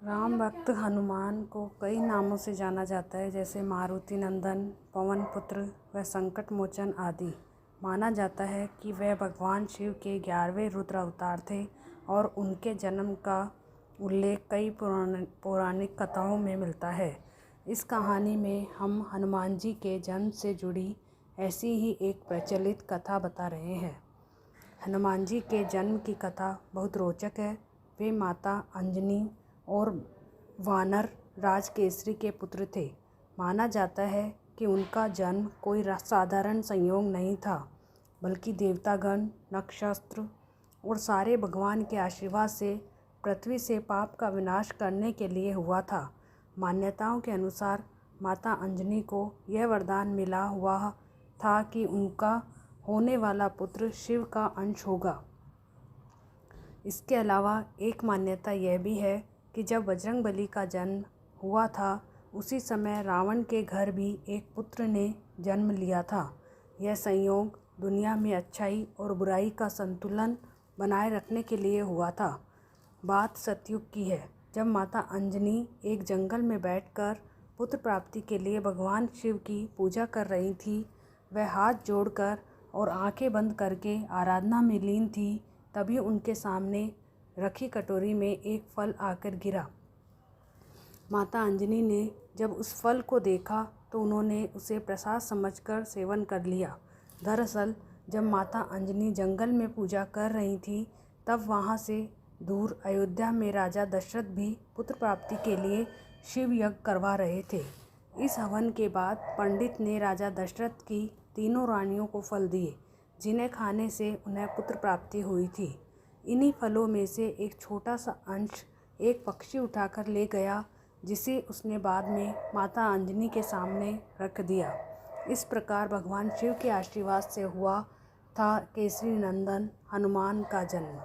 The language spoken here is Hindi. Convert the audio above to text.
राम भक्त हनुमान को कई नामों से जाना जाता है, जैसे मारुति नंदन, पवन पुत्र व संकट मोचन आदि। माना जाता है कि वह भगवान शिव के 11वें रुद्र अवतार थे और उनके जन्म का उल्लेख कई पौराणिक कथाओं में मिलता है। इस कहानी में हम हनुमान जी के जन्म से जुड़ी ऐसी ही एक प्रचलित कथा बता रहे हैं। हनुमान जी के जन्म की कथा बहुत रोचक है। वे माता अंजनी और वानर राज केसरी के पुत्र थे। माना जाता है कि उनका जन्म कोई साधारण संयोग नहीं था, बल्कि देवतागण, नक्षत्र और सारे भगवान के आशीर्वाद से पृथ्वी से पाप का विनाश करने के लिए हुआ था। मान्यताओं के अनुसार माता अंजनी को यह वरदान मिला हुआ था कि उनका होने वाला पुत्र शिव का अंश होगा। इसके अलावा एक मान्यता यह भी है कि जब बजरंगबली का जन्म हुआ था, उसी समय रावण के घर भी एक पुत्र ने जन्म लिया था। यह संयोग दुनिया में अच्छाई और बुराई का संतुलन बनाए रखने के लिए हुआ था। बात सतयुग की है, जब माता अंजनी एक जंगल में बैठकर पुत्र प्राप्ति के लिए भगवान शिव की पूजा कर रही थी। वह हाथ जोड़कर और आंखें बंद करके आराधना में लीन थी। तभी उनके सामने रखी कटोरी में एक फल आकर गिरा। माता अंजनी ने जब उस फल को देखा तो उन्होंने उसे प्रसाद समझकर सेवन कर लिया। दरअसल जब माता अंजनी जंगल में पूजा कर रही थी, तब वहाँ से दूर अयोध्या में राजा दशरथ भी पुत्र प्राप्ति के लिए शिव यज्ञ करवा रहे थे। इस हवन के बाद पंडित ने राजा दशरथ की तीनों रानियों को फल दिए, जिन्हें खाने से उन्हें पुत्र प्राप्ति हुई थी। इन्हीं फलों में से एक छोटा सा अंश एक पक्षी उठाकर ले गया, जिसे उसने बाद में माता अंजनी के सामने रख दिया। इस प्रकार भगवान शिव के आशीर्वाद से हुआ था केसरी नंदन हनुमान का जन्म।